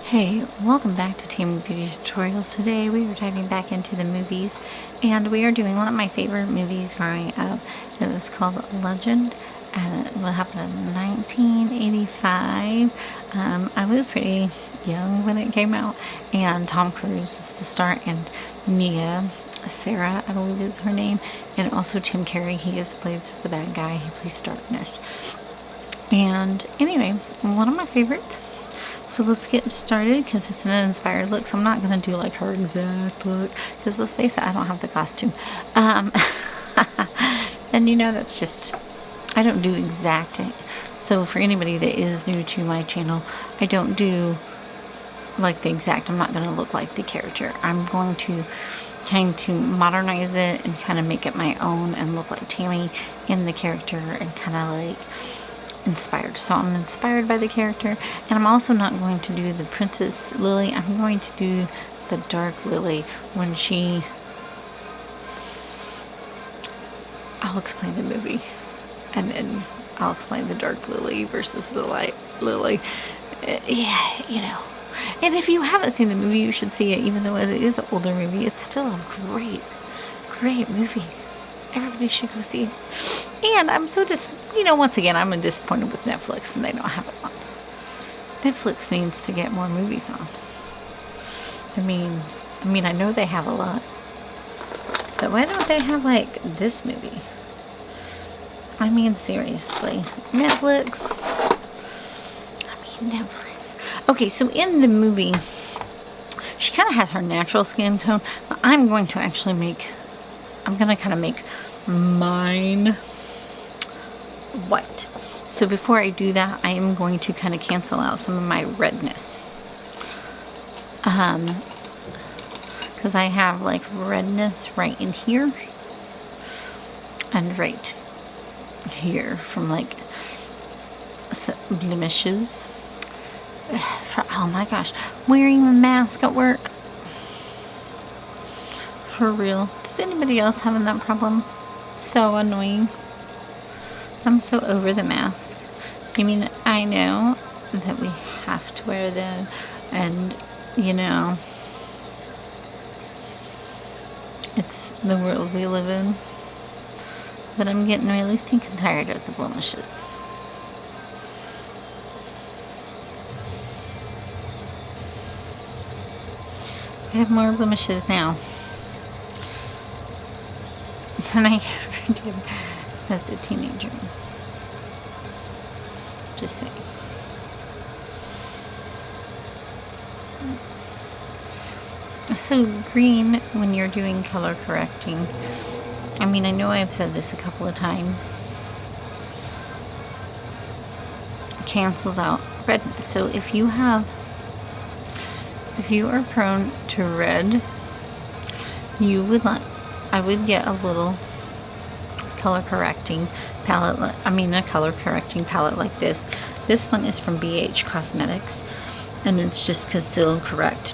Hey, welcome back to Tammy Beauty Tutorials. Today we are diving back into the movies, and we are doing one of my favorite movies growing up. It was called Legend, and it happened in 1985. I was pretty young when it came out, and Tom Cruise was the star, and Mia Sarah, I believe is her name, and also Tim Curry. Plays the bad guy. He plays Darkness. And anyway, one of my favorites. So let's get started because it's an inspired look. So I'm not going to do like her exact look because let's face it, I don't have the costume. And that's just, I don't do exact. So for anybody that is new to my channel, I don't do like the exact. I'm not going to look like the character. I'm going to kind to modernize it and kind of make it my own and look like Tammy in the character and kind of like inspired. So I'm inspired by the character, and I'm also not going to do the Princess Lily. I'm going to do the Dark Lily when I'll explain the movie, and then I'll explain the Dark Lily versus the Light Lily. Yeah. And if you haven't seen the movie, you should see it. Even though it is an older movie, it's still a great movie. Everybody should go see it. And I'm so once again, I'm disappointed with Netflix and they don't have it on. Netflix needs to get more movies on. I mean, I know they have a lot. But why don't they have like this movie? I mean, seriously. Netflix. Okay, so in the movie, she kind of has her natural skin tone, but I'm going to kind of make mine white. So before I do that, I am going to kind of cancel out some of my redness. Because I have like redness right in here and right here from like blemishes. Oh my gosh, wearing a mask at work. For real. Does anybody else having that problem? So annoying. I'm so over the mask. I mean, I know that we have to wear them, and it's the world we live in. But I'm getting really stinking tired of the blemishes. I have more blemishes now than I ever did as a teenager. Just saying. So green, when you're doing color correcting, I mean, I know I've said this a couple of times, cancels out red. So if you are prone to red, I would get a little color correcting palette. A color correcting palette like this. This one is from BH Cosmetics, and it's just Conceal Correct.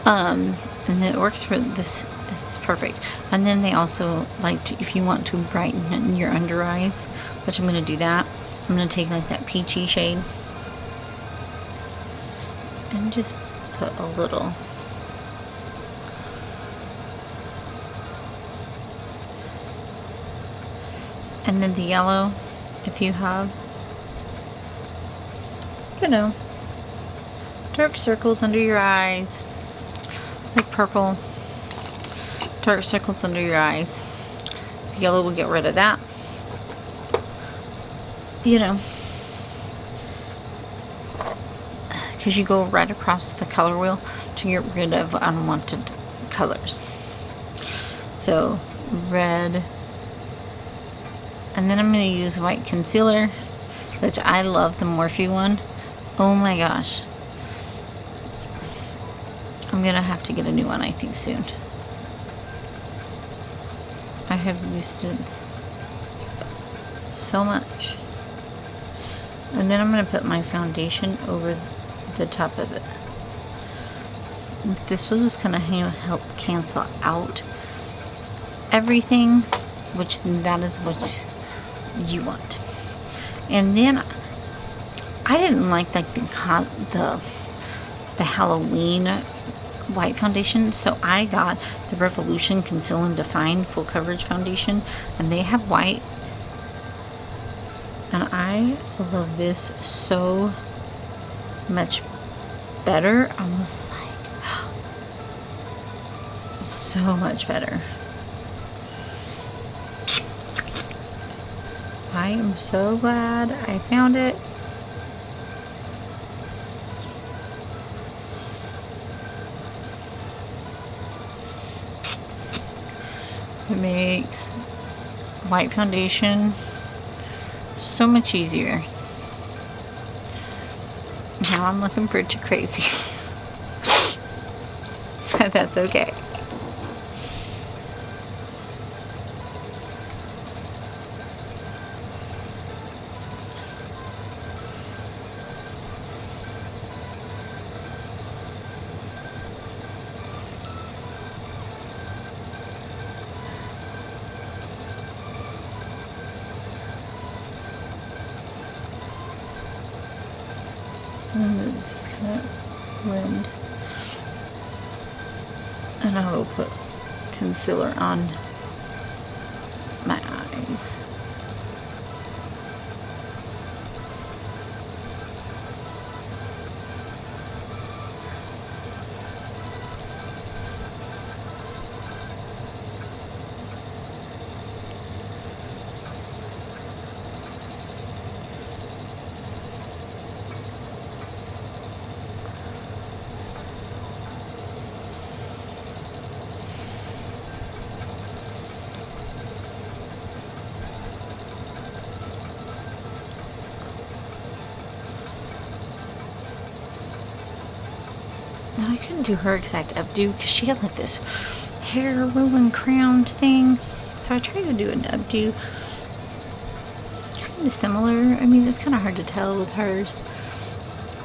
And it works for this. It's perfect. And then they also if you want to brighten your under eyes, which I'm going to do that. I'm going to take like that peachy shade and just put a little. And then the yellow, if you have, dark circles under your eyes, like purple, dark circles under your eyes. The yellow will get rid of that. Because you go right across the color wheel to get rid of unwanted colors. So red. And then I'm going to use white concealer, which I love the Morphe one. Oh my gosh. I'm going to have to get a new one, I think, soon. I have used it so much. And then I'm going to put my foundation over the top of it. This will just kind of help cancel out everything, which that is what you want. And then I didn't like the Halloween white foundation, so I got the Revolution Conceal and Define full coverage foundation, and they have white, and I love this so much better. I was like, so much better. I am so glad I found it. It makes white foundation so much easier. Now I'm looking pretty crazy. But that's okay. And then just kind of blend. And I will put concealer on my eyes. Now I couldn't do her exact updo because she had like this hair woven crowned thing. So I tried to do an updo. Kind of similar. I mean, it's kind of hard to tell with hers.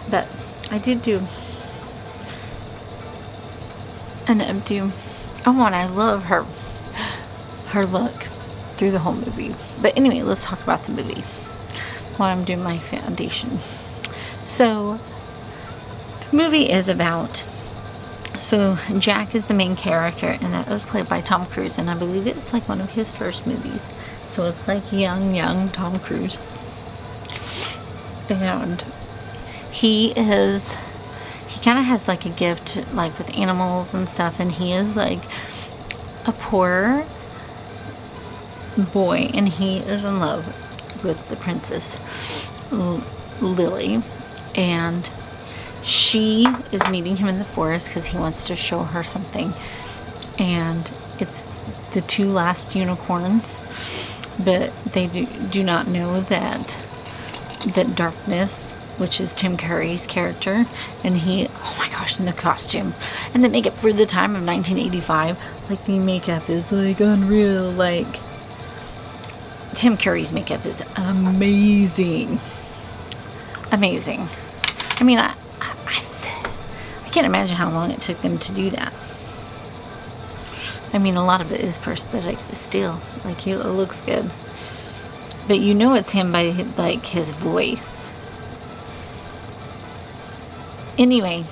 But I did do an updo. Oh, and I love her look through the whole movie. But anyway, let's talk about the movie while I'm doing my foundation. So the movie is about, so Jack is the main character, and that was played by Tom Cruise, and I believe it's like one of his first movies. So it's like young Tom Cruise. And he kind of has like a gift like with animals and stuff, and he is like a poor boy, and he is in love with the princess Lili, and she is meeting him in the forest because he wants to show her something, and it's the two last unicorns, but they do not know that Darkness, which is Tim Curry's character, and he, oh my gosh, and the costume and the makeup for the time of 1985, like the makeup is like unreal. Like Tim Curry's makeup is amazing. I mean, I can't imagine how long it took them to do that. I mean, a lot of it is prosthetic, but still, like, it looks good. But you know it's him by, like, his voice. Anyway,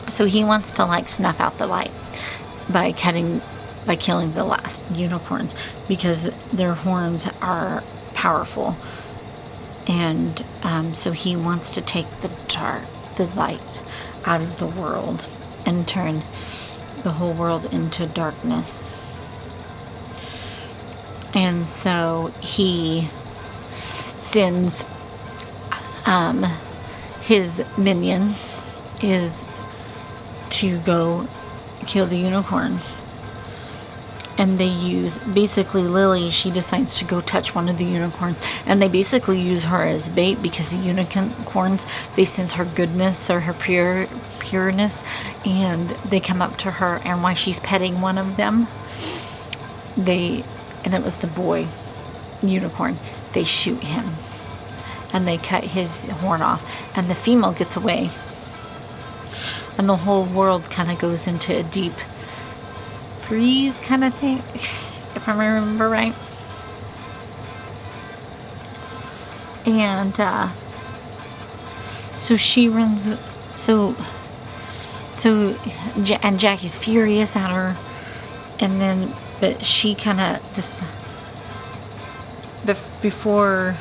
so he wants to, like, snuff out the light by killing the last unicorns because their horns are powerful. And so he wants to take the light out of the world and turn the whole world into darkness. And so he sends his minions is to go kill the unicorns. And they use, basically Lili, she decides to go touch one of the unicorns, and they basically use her as bait because the unicorns, they sense her goodness or her pureness, and they come up to her, and while she's petting one of them, and it was the boy unicorn, they shoot him, and they cut his horn off, and the female gets away, and the whole world kind of goes into a deep freeze kind of thing, if I remember right. So she runs. So and Jackie's furious at her, and then but she kind of this before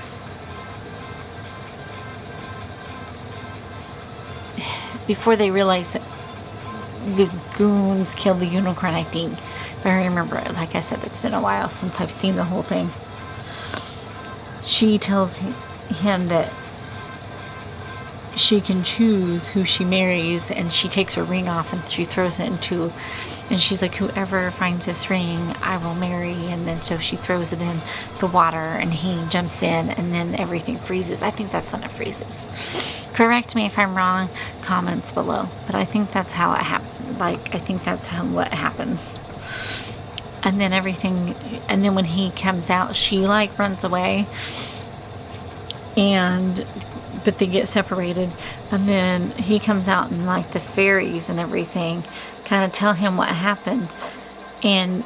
they realize that the goons killed the unicorn, I think. If I remember, like I said, it's been a while since I've seen the whole thing. She tells him that she can choose who she marries, and she takes her ring off and she throws it into, and she's like, whoever finds this ring I will marry. And then so she throws it in the water and he jumps in, and then everything freezes. I think that's when it freezes. Correct me if I'm wrong, comments below, but I think that's how it happened. Like, I think that's what happens. And then everything, and then when he comes out, she like runs away, but they get separated, and then he comes out, and like the fairies and everything kind of tell him what happened, and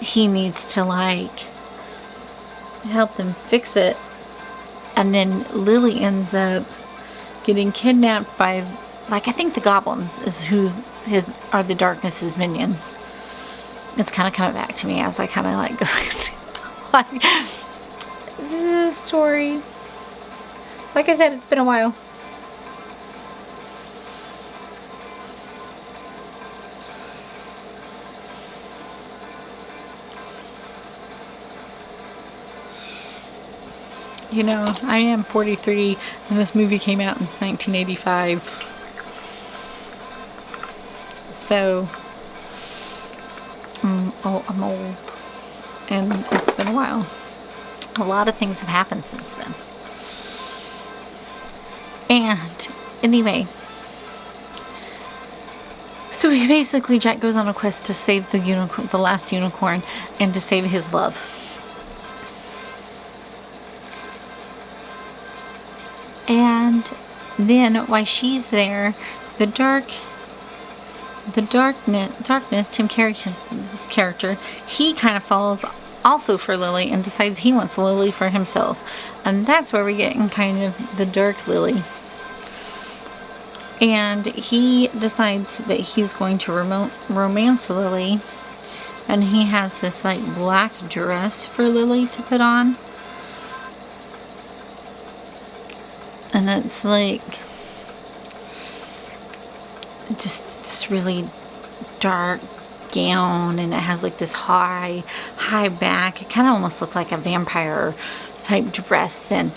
he needs to like help them fix it. And then Lili ends up getting kidnapped by, like, I think the goblins is who are the darkness's minions. It's kind of coming back to me as I kind of like go like the story. Like I said, it's been a while. You know, I am 43 and this movie came out in 1985. So, I'm old. And it's been a while. A lot of things have happened since then. And anyway, so Jack goes on a quest to save the last unicorn, and to save his love. And then while she's there, the darkness, Tim Curry's character, he kind of falls also for Lili and decides he wants Lili for himself. And that's where we get in kind of the dark Lili. And he decides that he's going to romance Lili. And he has this like black dress for Lili to put on. And it's like just this really dark gown, and it has like this high back. It kind of almost looks like a vampire type dress, and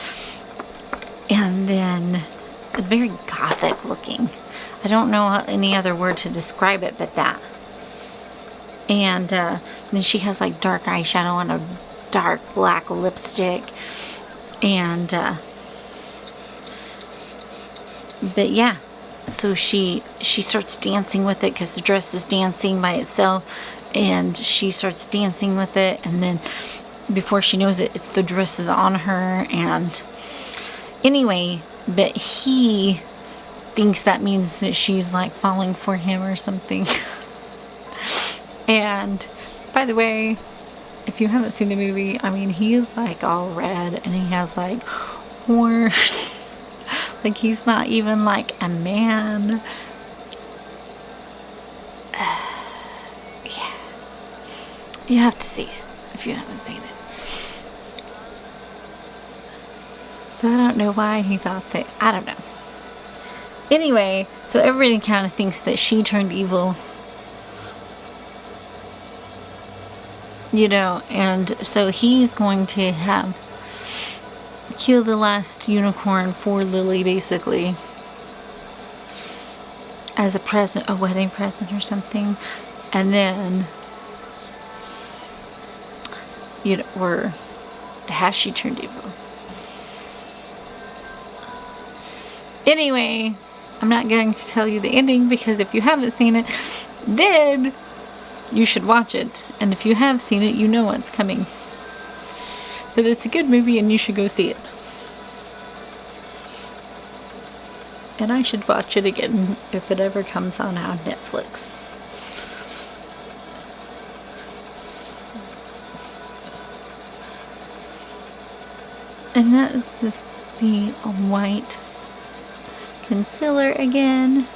then it's very gothic looking. I don't know any other word to describe it but that. And then she has like dark eyeshadow and a dark black lipstick, and but yeah, so she starts dancing with it because the dress is dancing by itself, and she starts dancing with it, and then before she knows it, the dress is on her. And anyway, but he thinks that means that she's like falling for him or something. And by the way, if you haven't seen the movie, I mean, he is like all red and he has like horns. Like, he's not even like a man. Yeah. You have to see it if you haven't seen it. So I don't know why he thought that. I don't know. Anyway, so everybody kind of thinks that she turned evil. You know, and so he's going to kill the last unicorn for Lili, basically, as a present, a wedding present or something. And then, you know, or has she turned evil? Anyway, I'm not going to tell you the ending, because if you haven't seen it, then you should watch it. And if you have seen it, you know what's coming. But it's a good movie and you should go see it. And I should watch it again if it ever comes on Netflix. And that is just the white concealer again.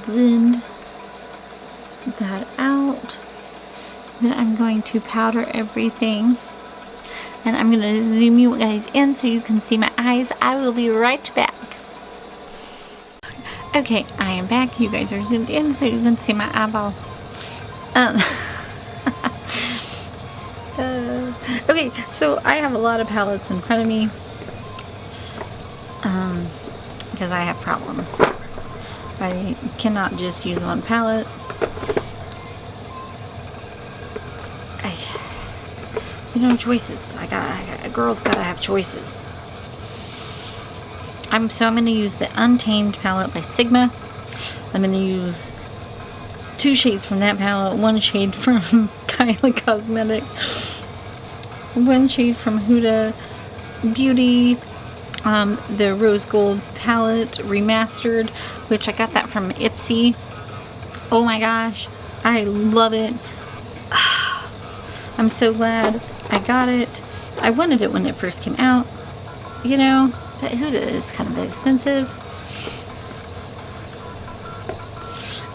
Blend that out. Then I'm going to powder everything. And I'm going to zoom you guys in so you can see my eyes. I will be right back. Okay, I am back. You guys are zoomed in so you can see my eyeballs. Okay, so I have a lot of palettes in front of me. Because I have problems. I cannot just use one palette. You know, choices. A girl's gotta have choices. I'm gonna use the Untamed palette by Sigma. I'm gonna use 2 shades from that palette, 1 shade from Kylie Cosmetics, 1 shade from Huda Beauty, the Rose Gold palette remastered, which I got that from Ipsy. Oh my gosh, I love it. I'm so glad I got it. I wanted it when it first came out, you know, but Huda is kind of expensive.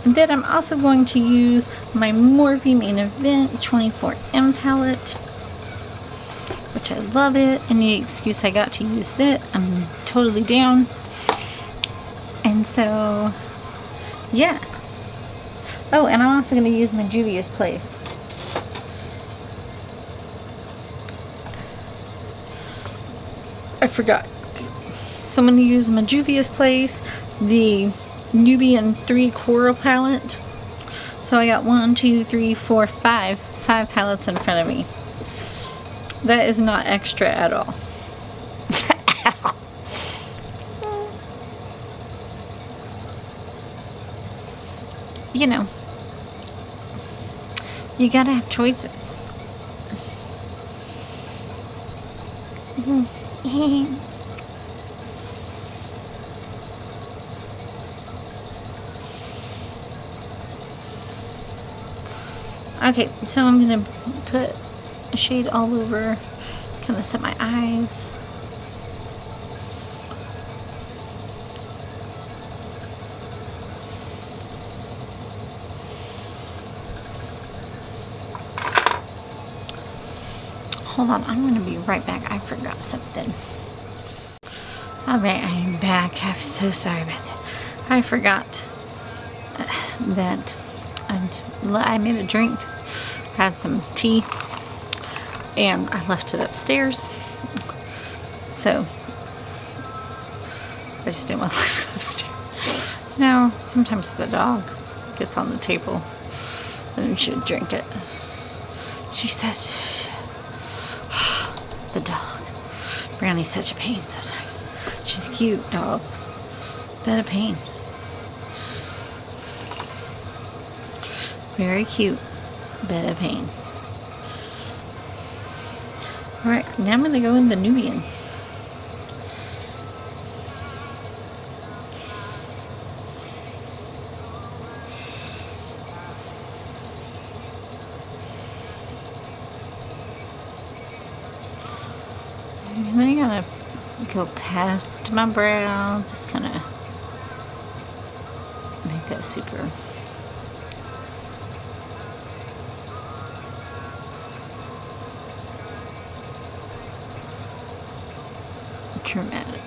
And then I'm also going to use my Morphe Main Event 24M palette, which I love it. Any excuse I got to use that, I'm totally down. And so, yeah. Oh, and I'm also going to use my Juvia's Place. I forgot. So I'm going to use my Juvia's Place, the Nubian 3 Coral palette. So I got 1, 2, 3, 4, 5 palettes in front of me. That is not extra at all. At all. You know, you gotta have choices. Okay, so I'm gonna put a shade all over, kind of set my eyes. Hold on, I'm gonna be right back. I forgot something. Alright, I am back. I'm so sorry about that. I forgot that I made a drink, had some tea, and I left it upstairs. So I just didn't want to leave it upstairs. You know, sometimes the dog gets on the table and we should drink it. She says, the dog. Brownie's such a pain sometimes. She's a cute dog, but a pain. Very cute, but a pain. Alright, now I'm going to go in the Nubian. And then I gotta go past my brow, just kind of make that super dramatic.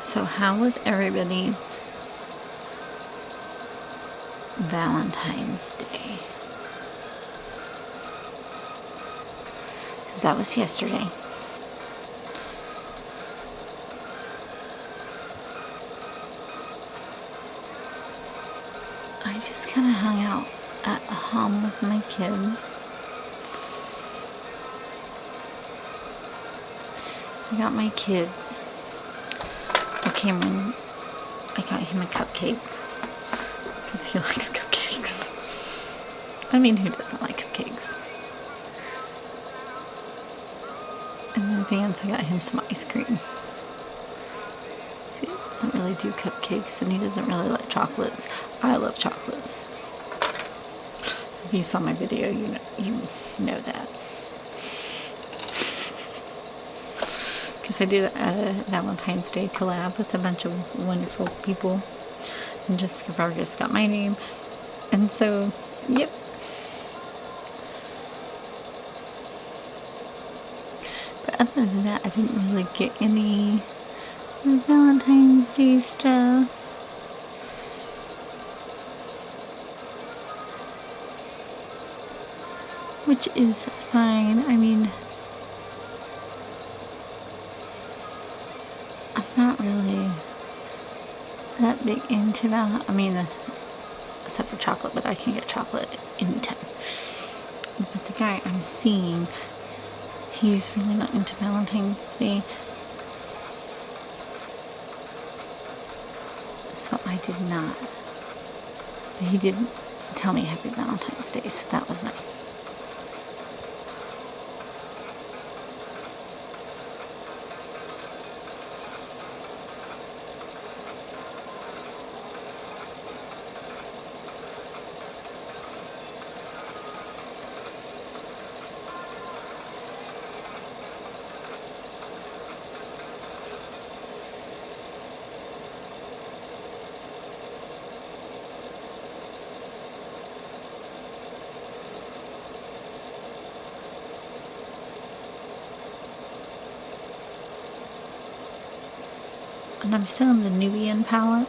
So how was everybody's Valentine's Day? Because that was yesterday. I just kind of hung out at home with my kids. I got my kids. Cameron, I got him a cupcake because he likes cupcakes. I mean, who doesn't like cupcakes? And then Vance, I got him some ice cream. See, he doesn't really do cupcakes, and he doesn't really like chocolates. I love chocolates. If you saw my video, you know that. Because I did a Valentine's Day collab with a bunch of wonderful people, and Jessica Vargas got my name, and so, yep. But other than that, I didn't really get any Valentine's Day stuff. Which is fine. I mean, I'm not really that big into I mean, except for chocolate, but I can get chocolate anytime. But the guy I'm seeing, he's really not into Valentine's Day. So I did not. But he did tell me Happy Valentine's Day, so that was nice. And I'm still in the Nubian palette.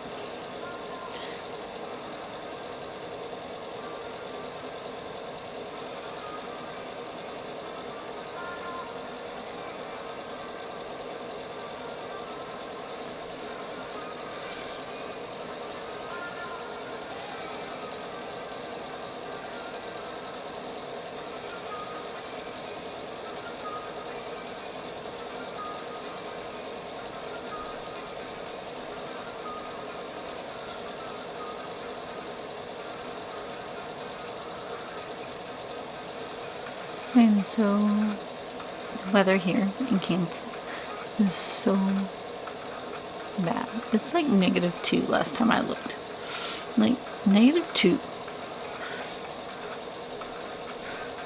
And so the weather here in Kansas is so bad. It's like -2 last time I looked. Like -2.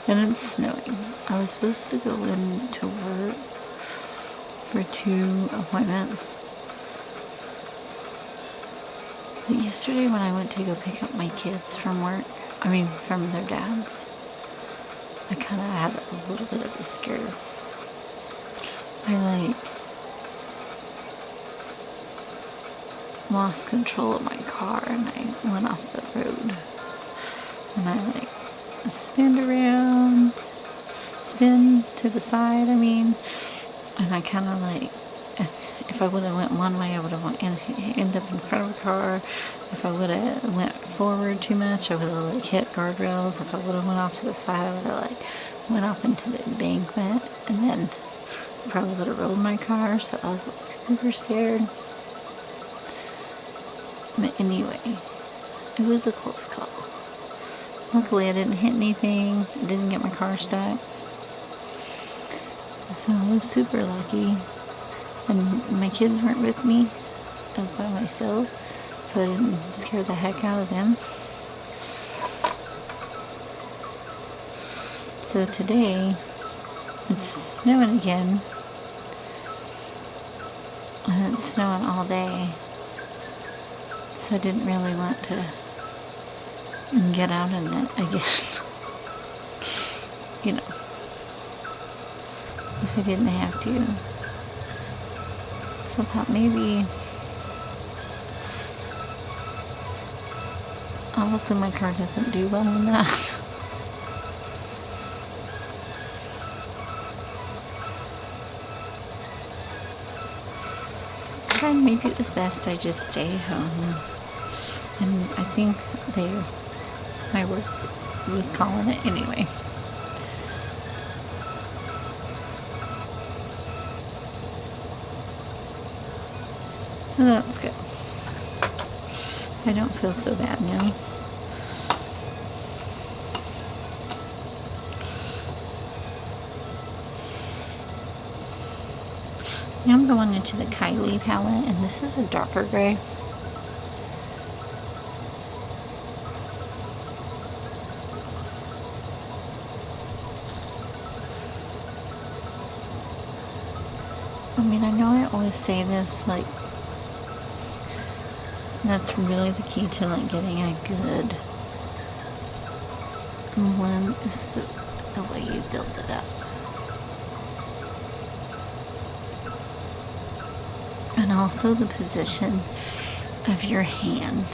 And it's snowing. I was supposed to go into work for 2 appointments. But yesterday when I went to go pick up my kids from work, from their dads, I kind of had a little bit of a scare. I lost control of my car and I went off the road. And I spin to the side, and I kind of if I would have went one way, I would have ended up in front of a car. If I would have went forward too much, I would have hit guardrails. If I would have went off to the side, I would have went off into the embankment, and then probably would have rolled my car. So I was super scared. But anyway, it was a close call. Luckily, I didn't hit anything. I didn't get my car stuck. So I was super lucky. And my kids weren't with me. I was by myself. So I didn't scare the heck out of them. So today, it's snowing again. And it's snowing all day. So I didn't really want to get out in it, I guess. If I didn't have to. So I thought maybe, obviously my car doesn't do well in that. So I thought maybe it was best I just stay home And I think my work was calling it anyway. So that's good. I don't feel so bad now. Now I'm going into the Kylie palette, and this is a darker gray. I mean, I know I always say this, like, that's really the key to, like, getting a good blend is the way you build it up. And also the position of your hand.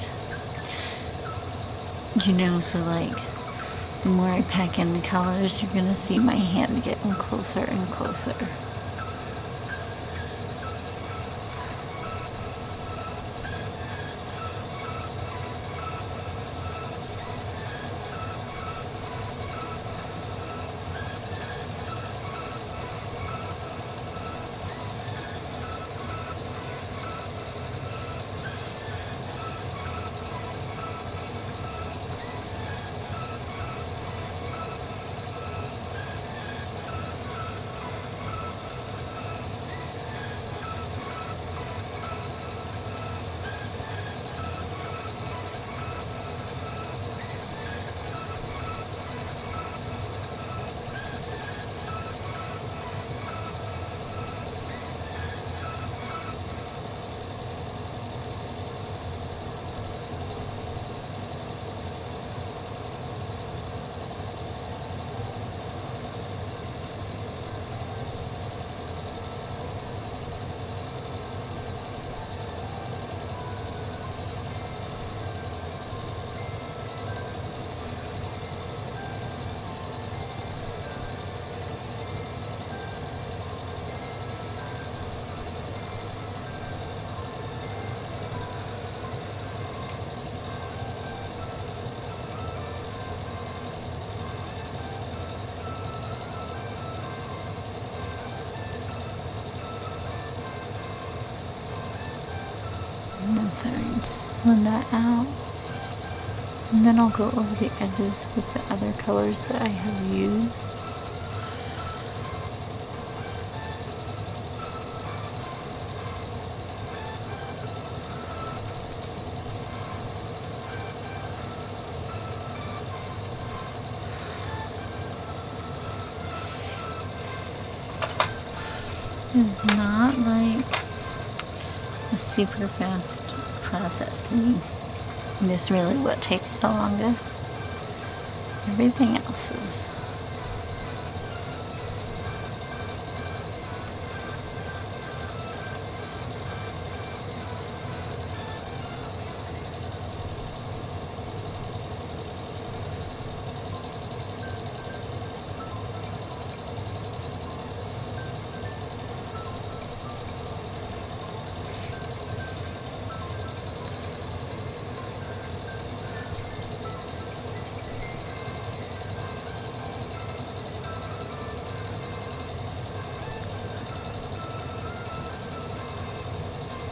You know, so like, the more I pack in the colors, you're gonna see my hand getting closer and closer. Sorry, just blend that out. And then I'll go over the edges with the other colors that I have used. It's not like a super fast process to me. This really what takes the longest. Everything else is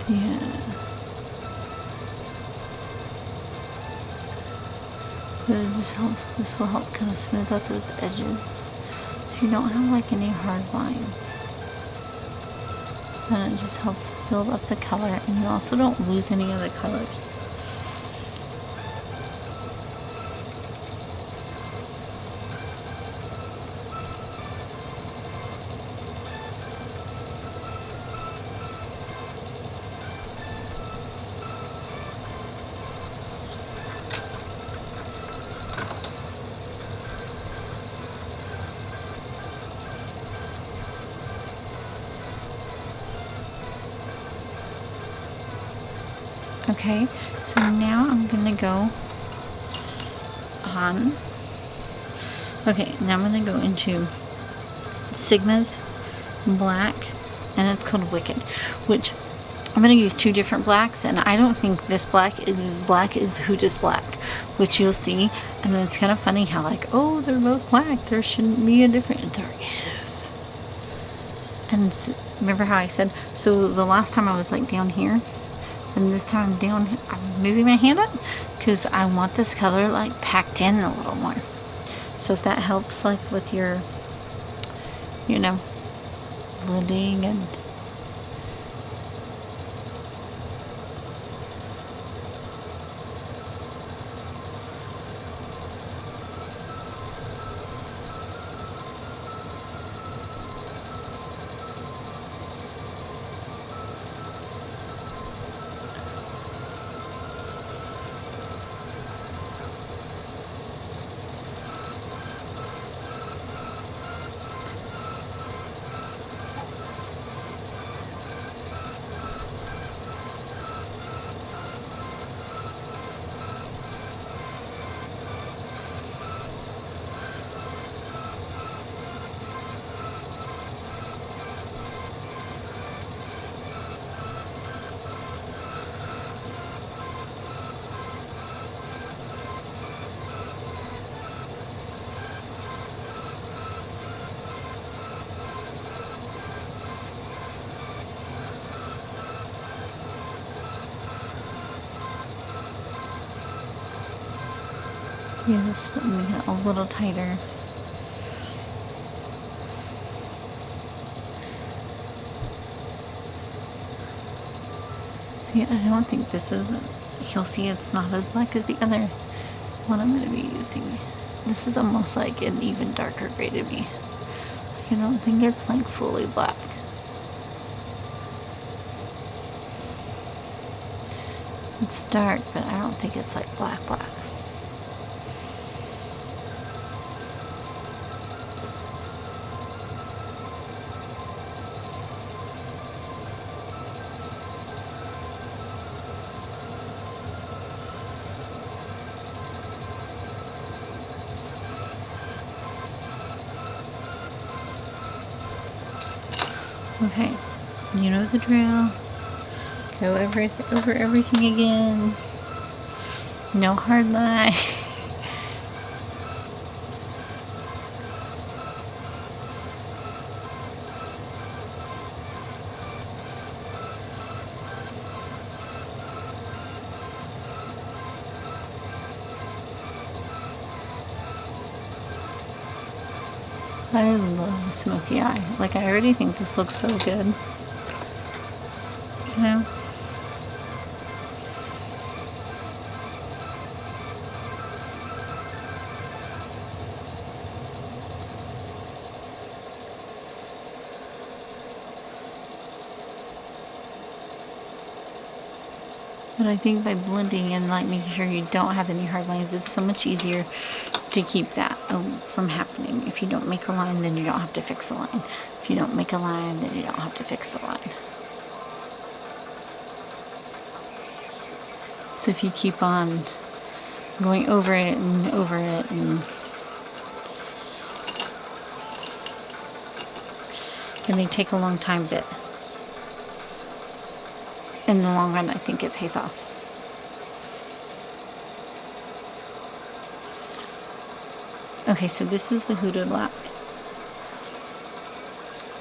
yeah. This just helps. This will help kind of smooth out those edges, so you don't have like any hard lines. And it just helps build up the color, and you also don't lose any of the colors. Okay, so now I'm gonna go on. Okay, now I'm gonna go into Sigma's black, and it's called Wicked, which I'm going to use 2 different blacks, and I don't think this black is as black as Huda's black, which you'll see. And it's kind of funny how, like, oh, they're both black, there shouldn't be a difference. There is. And remember how I said, so the last time I was like down here, and this time I'm down, I'm moving my hand up because I want this color like packed in a little more. So if that helps, like with your, you know, blending and yeah, this is making it a little tighter. See, I don't think this is, you'll see it's not as black as the other one I'm going to be using. This is almost like an even darker gray to me. Like, I don't think it's like fully black. It's dark, but I don't think it's like black. Okay, you know the drill. Go over everything again. No hard line. I love the smoky eye. Like, I already think this looks so good. You know? But I think by blending and like making sure you don't have any hard lines, it's so much easier to keep that from happening. If you don't make a line, then you don't have to fix a line. If you don't make a line, then you don't have to fix the line. So if you keep on going over it and over it, and it may take a long time, but in the long run, I think it pays off. Okay, so this is the Huda black.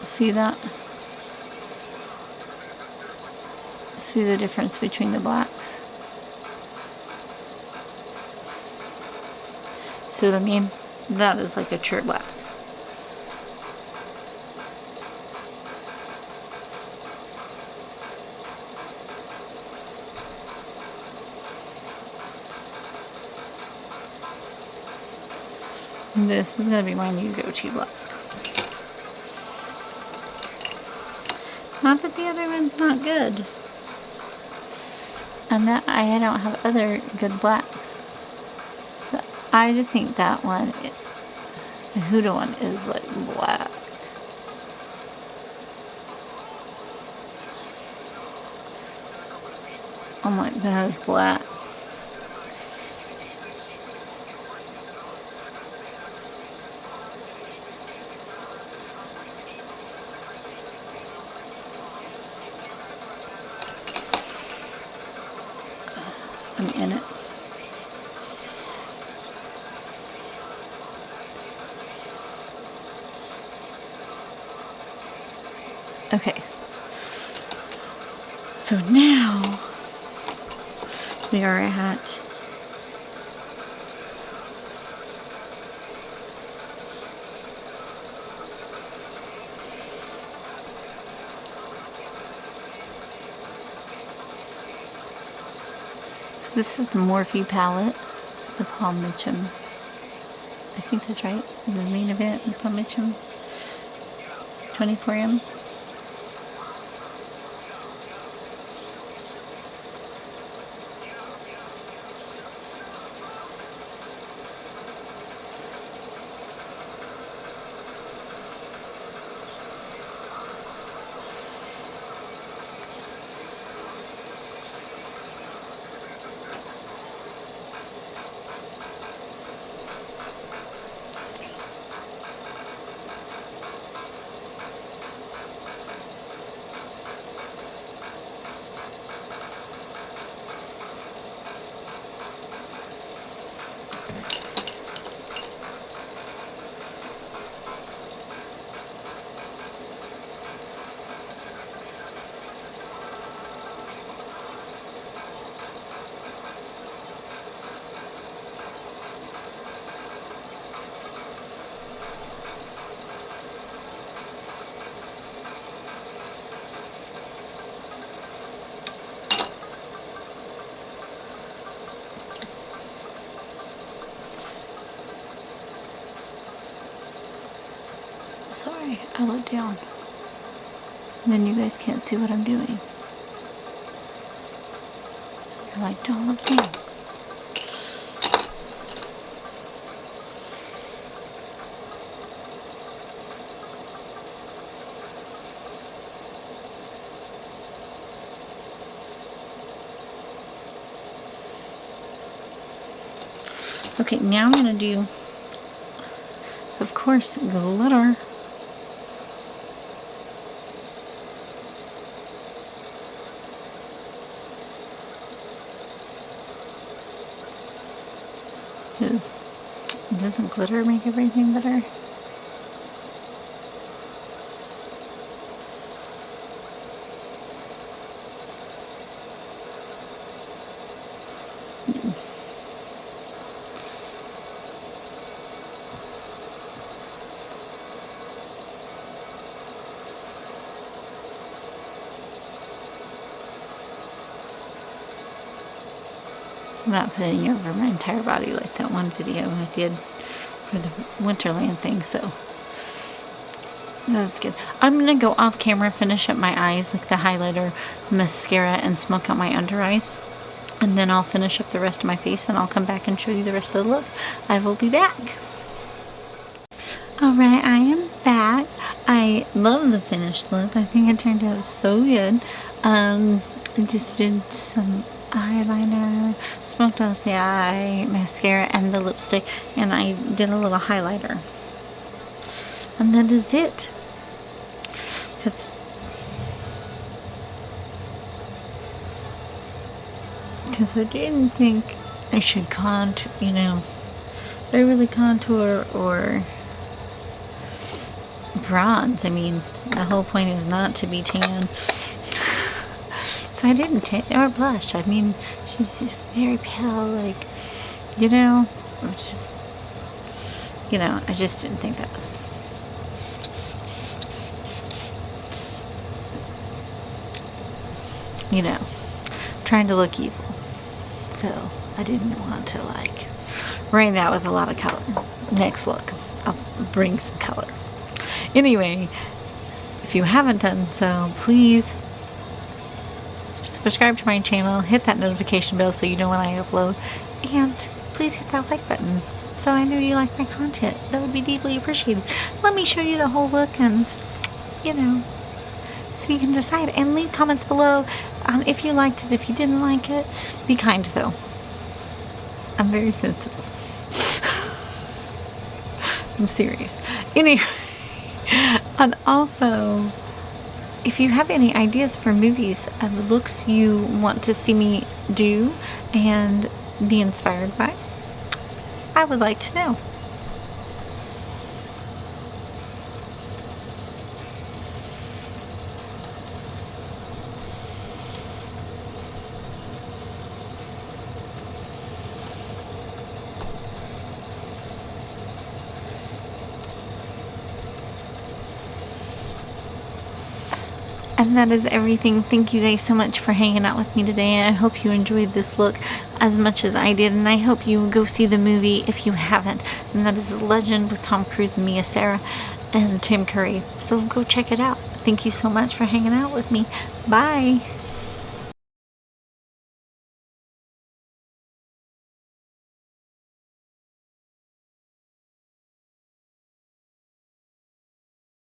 See that? See the difference between the blacks? See what I mean? That is like a true black. This is going to be my new go-to black. Not that the other one's not good. And that I don't have other good blacks. But I just think that one, the Huda one, is like black. I'm like, that is black. everything in it. Okay. So now we are at this is the Morphe palette, the Paul Mitchum. I think that's right. The main event, the Paul Mitchum 24M. Sorry, I look down. Then you guys can't see what I'm doing. You're like, don't look down. Okay, now I'm gonna do, of course, glitter. Because doesn't glitter make everything better? I'm not putting it over my entire body like that one video I did for the Winterland thing, so that's good. I'm gonna go off camera, finish up my eyes, like the highlighter, mascara, and smoke out my under eyes, and then I'll finish up the rest of my face, and I'll come back and show you the rest of the look. I will be back. Alright, I am back. I love the finished look. I think it turned out so good. I just did some eyeliner, smoked out the eye, mascara, and the lipstick, and I did a little highlighter. And that is it. Because I didn't think I should overly contour or bronze. I mean, the whole point is not to be tan. So I didn't tan or blush. I mean, she's just very pale, like, just, I just didn't think that was. Trying to look evil. So I didn't want to bring that with a lot of color. Next look, I'll bring some color. Anyway, if you haven't done so, please subscribe to my channel, hit that notification bell so you know when I upload, and please hit that like button so I know you like my content. That would be deeply appreciated. Let me show you the whole look, and so you can decide, and leave comments below if you liked it, if you didn't like it. Be kind though. I'm very sensitive. I'm serious. Anyway, and also, if you have any ideas for movies of looks you want to see me do and be inspired by, I would like to know. And that is everything. Thank you guys so much for hanging out with me today. And I hope you enjoyed this look as much as I did. And I hope you go see the movie if you haven't. And that is Legend with Tom Cruise and Mia Sara and Tim Curry. So go check it out. Thank you so much for hanging out with me. Bye.